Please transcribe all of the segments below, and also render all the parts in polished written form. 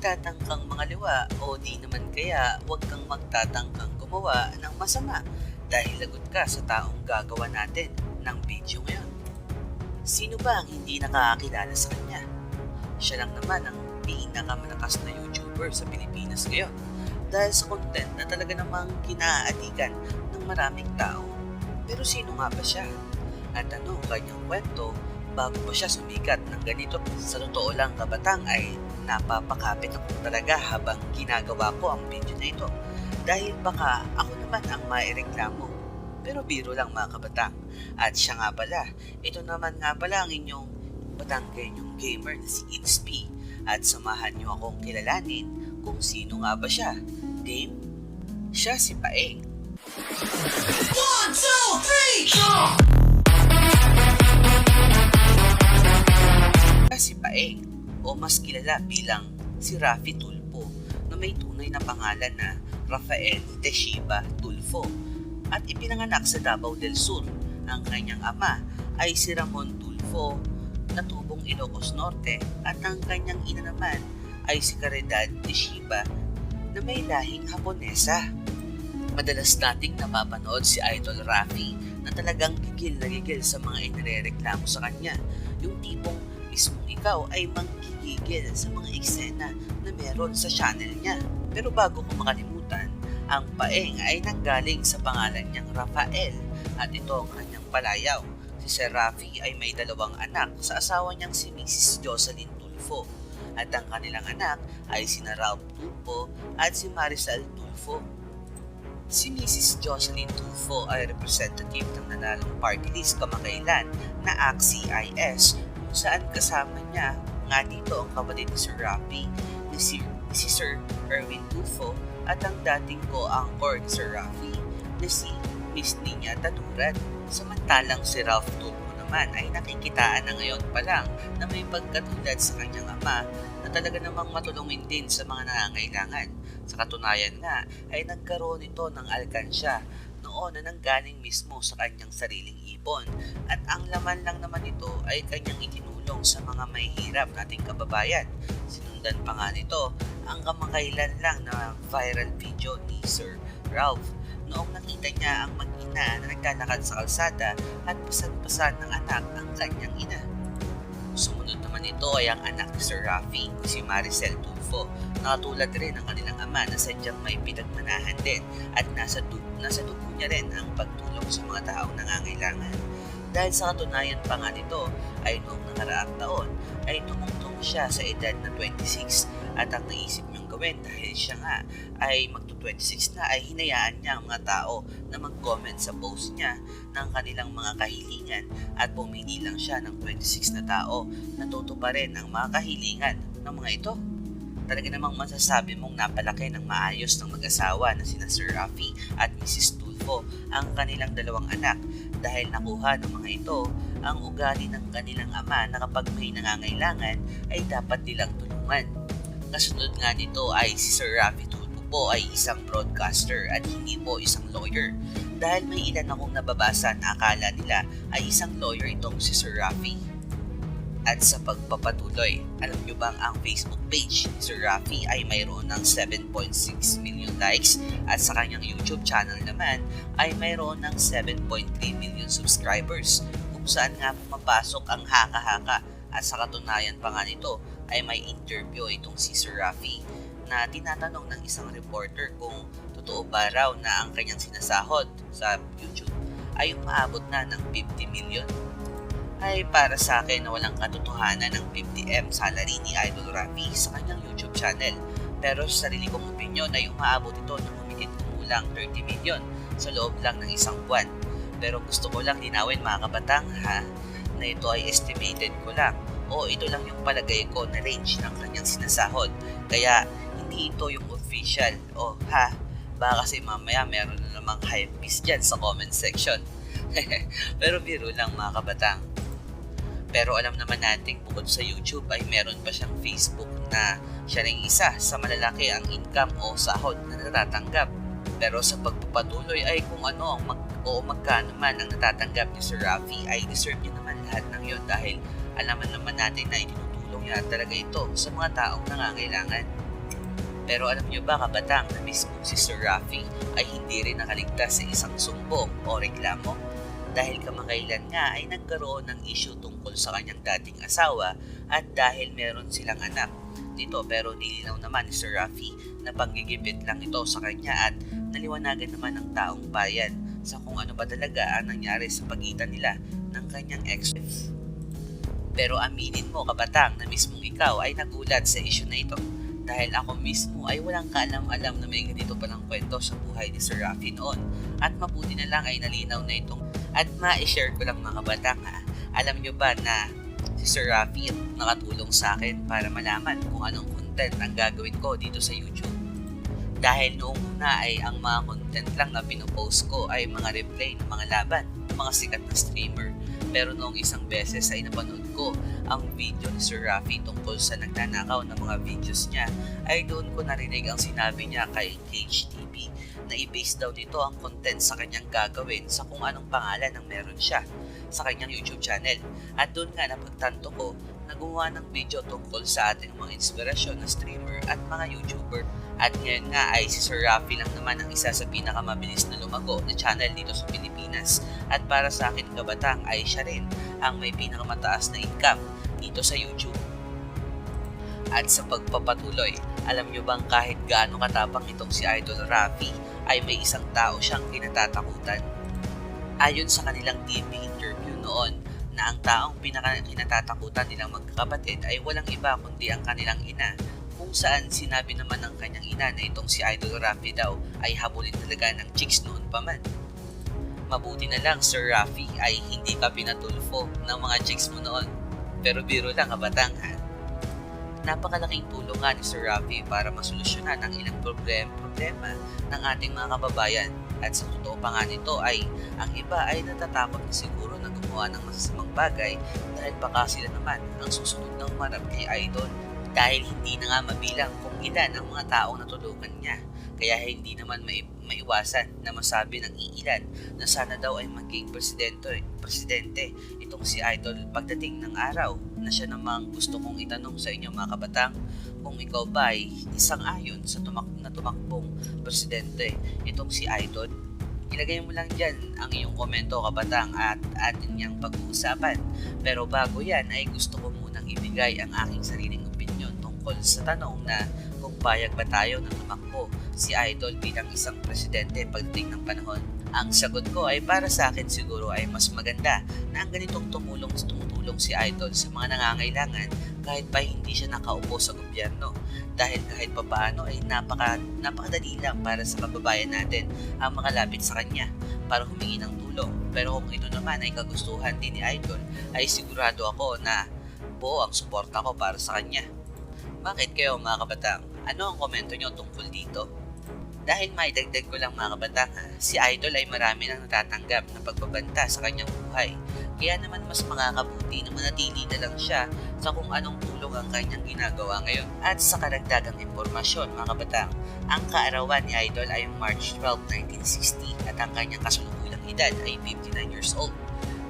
nagtatangkang mangaliwa o di naman kaya huwag kang magtatangkang gumawa ng masama dahil lagot ka sa taong gagawa natin ng video ngayon. Sino ba ang hindi nakakakilala sa kanya? Siya lang naman ang pinakamalakas na YouTuber sa Pilipinas ngayon dahil sa content na talaga namang kinaatikan ng maraming tao. Pero sino nga ba siya? At ano ang kanyang kwento bago pa siya sumikat ng ganito? Sa totoo lang kabatang ay napapakapit ako talaga habang ginagawa ko ang video na ito dahil baka ako naman ang maireklamo. Pero biro lang mga kabatang. At siya nga pala, ito naman nga pala ang inyong Batanggenyong gamer na si Inspi at samahan niyo akong kilalanin kung sino nga ba siya. Game? Siya si Paeng. 1, 2, 3, go! Siya si Paeng o mas kilala bilang si Raffy Tulfo na may tunay na pangalan na Rafael Teshiba Tulfo at ipinanganak sa Davao del Sur. Ang kanyang ama ay si Ramon Tulfo na tubong Ilocos Norte at ang kanyang ina naman ay si Caridad Teshiba na may lahing Haponesa. Madalas nating napapanood si Idol Raffy na talagang gigil na gigil sa mga inirereklamo sa kanya. Yung tipong mismong ikaw ay manggigigil sa mga eksena na meron sa channel niya. Pero bago ko makalimutan, ang Paeng ay nanggaling sa pangalan niyang Rafael at ito ang kanyang palayaw. Si Sir Raffy ay may dalawang anak sa asawa niyang si Mrs. Jocelyn Tulfo at ang kanilang anak ay si Ralph Tulfo at si Maricel Tulfo. Si Mrs. Jocelyn Tulfo ay representative ng nanalong party list kamakailan na AXI-IS kung saan kasama niya nga dito ang kapatid ni Sir Raffy ni si Sir Erwin Tulfo at ang dating co-anchor ni Sir Raffy na si Miss Nina Tanuran. Samantalang si Ralph Tulfo naman ay nakikitaan na ngayon pa lang na may pagkatulad sa kanyang ama na talaga namang matulungin din sa mga nangangailangan. Sa katunayan nga ay nagkaroon ito ng alkansya noon na nanggaling mismo sa kanyang sariling ipon at ang laman lang naman ito ay kanyang itinulong sa mga may hirap nating kababayan. Sinundan pa nga nito ang kamakailan lang na viral video ni Sir Ralph noong nakita niya ang mag-ina na naglalakad sa kalsada at pasan-pasan ng anak ang kanyang ina. Sumunod naman ito ay ang anak ni Sir Raffy, si Maricel Tulfo, na katulad rin ng kanilang ama na sadyang may pinagmanahan din at nasa dugo niya rin ang pagtulong sa mga taong nangangailangan. Dahil sa katunayan pa nga nito ay noong nakaraang taon ay tumungtong siya sa edad na 26 at ang naisip niyang gawin dahil siya nga ay magto-26 na ay hinayaan niya ang mga tao na mag-comment sa post niya ng kanilang mga kahilingan at pumili lang siya ng 26 na tao na tutuparin ang mga kahilingan ng mga ito. Talaga namang masasabi mong napalaki ng maayos ng mag-asawa na sina Sir Raffy at Mrs. Tulfo ang kanilang dalawang anak dahil nakuha ng mga ito ang ugali ng kanilang ama na kapag may nangangailangan ay dapat nilang tulungan. Kasunod nga nito ay si Sir Raffy Tulfo po ay isang broadcaster at hindi po isang lawyer dahil may ilan akong nababasa na akala nila ay isang lawyer itong si Sir Raffy. At sa pagpapatuloy, alam nyo bang ang Facebook page ni Sir Raffy ay mayroon ng 7.6 million likes at sa kanyang YouTube channel naman ay mayroon ng 7.3 million subscribers kung saan nga pumapasok ang haka-haka at sa katunayan pa nga nito ay may interview itong si Sir Raffy na tinatanong ng isang reporter kung totoo ba raw na ang kanyang sinasahod sa YouTube ay umaabot na ng 50 million. Ay para sa akin na walang katotohanan ng 50M salary ni Idol Raffy sa kanyang YouTube channel. Pero sa sarili kong opinion ay umaabot ito ng humigit kumulang 30 million sa loob lang ng isang buwan. Pero gusto ko lang linawin mga kabatang na ito ay estimated ko lang o ito lang yung palagay ko na range ng kanyang sinasahod. Kaya hindi ito yung official baka kasi mamaya meron na namang hypebeast dyan sa comment section. Pero biro lang mga kabatang. Pero alam naman natin bukod sa YouTube ay meron pa siyang Facebook na siya ring isa sa malalaki ang income o sahod na natatanggap. Pero sa pagpapatuloy ay kung ano magkano man ang natatanggap ni Sir Raffy ay deserve niya naman lahat ng yun dahil alaman naman natin na itinutulong niya talaga ito sa mga taong nangangailangan. Pero alam nyo ba kabatang na mismo si Sir Rafi ay hindi rin nakaligtas sa isang sumbong o reklamo? Dahil kamakailan nga ay nagkaroon ng issue tungkol sa kanyang dating asawa at dahil meron silang anak dito, pero nilinaw naman ni Sir Rafi na panggigipit lang ito sa kanya at naliwanagan naman ng taong bayan sa kung ano ba talaga ang nangyari sa pagitan nila ng kanyang ex-wife. Pero aminin mo kabatang na mismong ikaw ay nagulat sa issue na ito. Dahil ako mismo ay walang kaalam-alam na may ganito palang kwento sa buhay ni Sir Rafi noon. At mabuti na lang ay nalinaw na itong at ma-share ko lang mga kabatang alam nyo ba na si Sir Rafi nakatulong sa akin para malaman kung anong content ang gagawin ko dito sa YouTube. Dahil noong una ay ang mga content lang na pinopost ko ay mga replay ng mga laban ng mga sikat na streamer. Pero noong isang beses ay napanood ko ang video ni Sir Rafi tungkol sa nagnanakaw ng mga videos niya, ay doon ko narinig ang sinabi niya kay Cage TV na i-base daw nito ang content sa kanyang gagawin sa kung anong pangalan ang meron siya sa kanyang YouTube channel. At doon nga napagtanto ko na gumawa ng video tungkol sa ating mga inspirasyon na streamer at mga YouTuber. At ngayon nga ay si Sir Rafi lang naman ang isa sa pinakamabilis na lumago na channel dito sa Pilipinas. At para sa akin kabatang ay siya rin ang may pinakamataas na income dito sa YouTube. At sa pagpapatuloy, alam nyo bang kahit gaano katapang itong si Idol Rafi ay may isang tao siyang kinatatakutan? Ayon sa kanilang TV interview noon, na ang taong kinatatakutan nilang magkakapatid ay walang iba kundi ang kanilang ina, kung saan sinabi naman ng kanyang ina na itong si Idol Rafi daw ay habulin talaga ng chicks noon pa man. Mabuti na lang Sir Rafi ay hindi ka pinatulfo ng mga chicks mo noon. Pero biro lang kabatang Napakalaking tulong nga ni Sir Rafi para masolusyonan ang ilang problema ng ating mga kababayan. At sa totoo pa nga nito ay ang iba ay natatakot na siguro na gumawa ng masasamang bagay dahil baka sila naman ang susunod na umarap kay Idol. Dahil hindi na nga mabilang kung ilan ang mga taong natulungan niya. Kaya hindi naman maiwasan na masabi ng iilan na sana daw ay maging presidente itong si Idol pagdating ng araw na siya namang gusto kong itanong sa inyo mga kabatang kung ikaw ba ay isang ayon sa tumakbong presidente itong si Idol. Ilagay mo lang dyan ang iyong komento kabatang at atin niyang pag-uusapan. Pero bago yan ay gusto ko munang ibigay ang aking sariling opinion tungkol sa tanong na kung payag ba tayo na tumakbo si Idol bilang isang presidente pagdating ng panahon. Ang sagot ko ay para sa akin siguro ay mas maganda na ang ganitong tumulong si Idol sa mga nangangailangan kahit pa hindi siya nakaupo sa gobyerno. Dahil kahit papaano ay napakadali lang para sa kababayan natin ang makalapit sa kanya para humingi ng tulong. Pero kung ito naman ay kagustuhan din ni Idol ay sigurado ako na buo ang suporta ko para sa kanya. Bakit kayo mga kabatang? Ano ang komento nyo tungkol dito? Dahil maidagdag ko lang mga kabatang si Idol ay marami nang natatanggap na pagbabanta sa kanyang buhay. Kaya naman mas makakabuti na manatili na lang siya sa kung anong tulong ang kanyang ginagawa ngayon. At sa karagdagang impormasyon mga kabatang, ang kaarawan ni Idol ay March 12, 1960 at ang kanyang kasalukuyang edad ay 59 years old.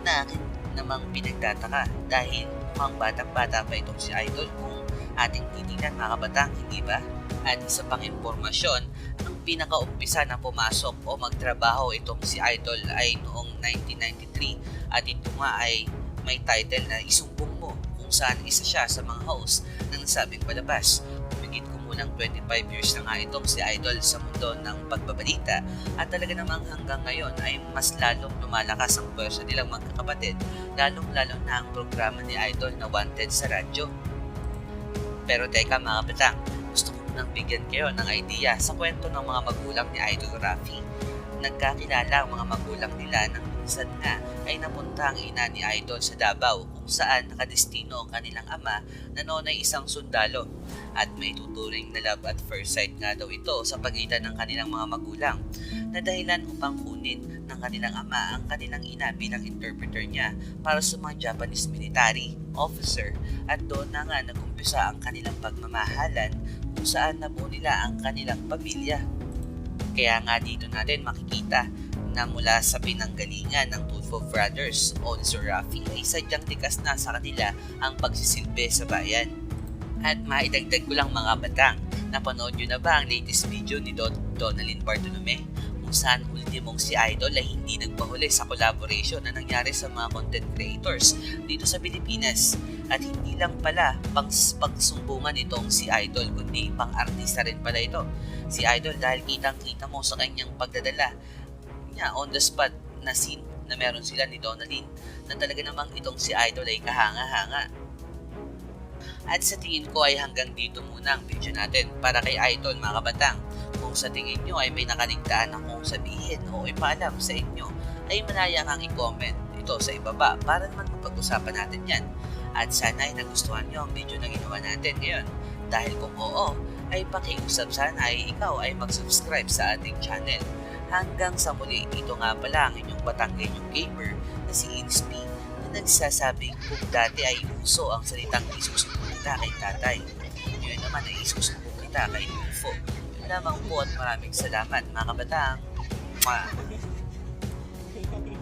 Na akin namang pinagtataka dahil mukhang batang-bata pa itong si Idol kung ating titingnan mga kabatang, hindi ba? At isa pang impormasyon, ang pinakaumpisa na pumasok o magtrabaho itong si Idol ay noong 1993 at ito nga ay may title na Isumbong Mo, kung saan isa siya sa mga host ng nasabing palabas. Humigit kumulang 25 years na nga itong si Idol sa mundo ng pagbabalita at talaga namang hanggang ngayon ay mas lalong lumalakas ang pwersa nilang magkakapatid, lalong-lalo na ang programa ni Idol na Wanted sa radyo. Pero teka mga kabatang, gusto ko nang bigyan kayo ng idea sa kwento ng mga magulang ni Idol Rafi. Nagkakilala ang mga magulang nila nang minsan nga ay napunta ang ina ni Idol sa Davao kung saan nakadestino ang kanilang ama na noon ay isang sundalo. At may tuturing na love at first sight nga daw ito sa pagitan ng kanilang mga magulang na dahilan upang kunin ng kanilang ama ang kanilang ina bilang interpreter niya para sa mga Japanese military officer. At doon na nga nagumpisa ang kanilang pagmamahalan kung saan nabuo nila ang kanilang pamilya. Kaya nga dito natin makikita na mula sa pinanggalingan ng Tulfo Brothers o ni Sir Rafi ay sadyang likas na sa kanila ang pagsisilbi sa bayan. At maidagdag ko lang mga batang Napanood nyo na ba ang latest video ni Donalyn Bartolome? Kung saan ultimong si Idol ay hindi nagpahuli sa collaboration na nangyari sa mga content creators dito sa Pilipinas. At hindi lang pala pagsumbungan itong si Idol, kundi pang-artista rin pala ito. Si Idol dahil kitang-kita mo sa kanyang pagdadala niya on the spot na scene na meron sila ni Donalyn na talaga namang itong si Idol ay kahanga-hanga. At sa tingin ko ay hanggang dito muna ang video natin para kay Idol mga kabatang. Kung sa tingin nyo ay may nakaligtaan akong sabihin o ipaalam sa inyo, ay malaya kang i-comment ito sa ibaba para naman mapag-usapan natin yan. At sana ay nagustuhan nyo ang video na ginawa natin ngayon. Dahil kung oo, ay pakiusap sana ay ikaw ay mag-subscribe sa ating channel. Hanggang sa muli, ito nga pala ang inyong Batanggenyong gamer na si Inspi na nagsasabing kung dati ay uso ang salitang isusumbong kita kay tatay. Ngayon naman ay isusumbong kita kay Tulfo. Yun lamang po at maraming salamat mga kabatang. Mwah!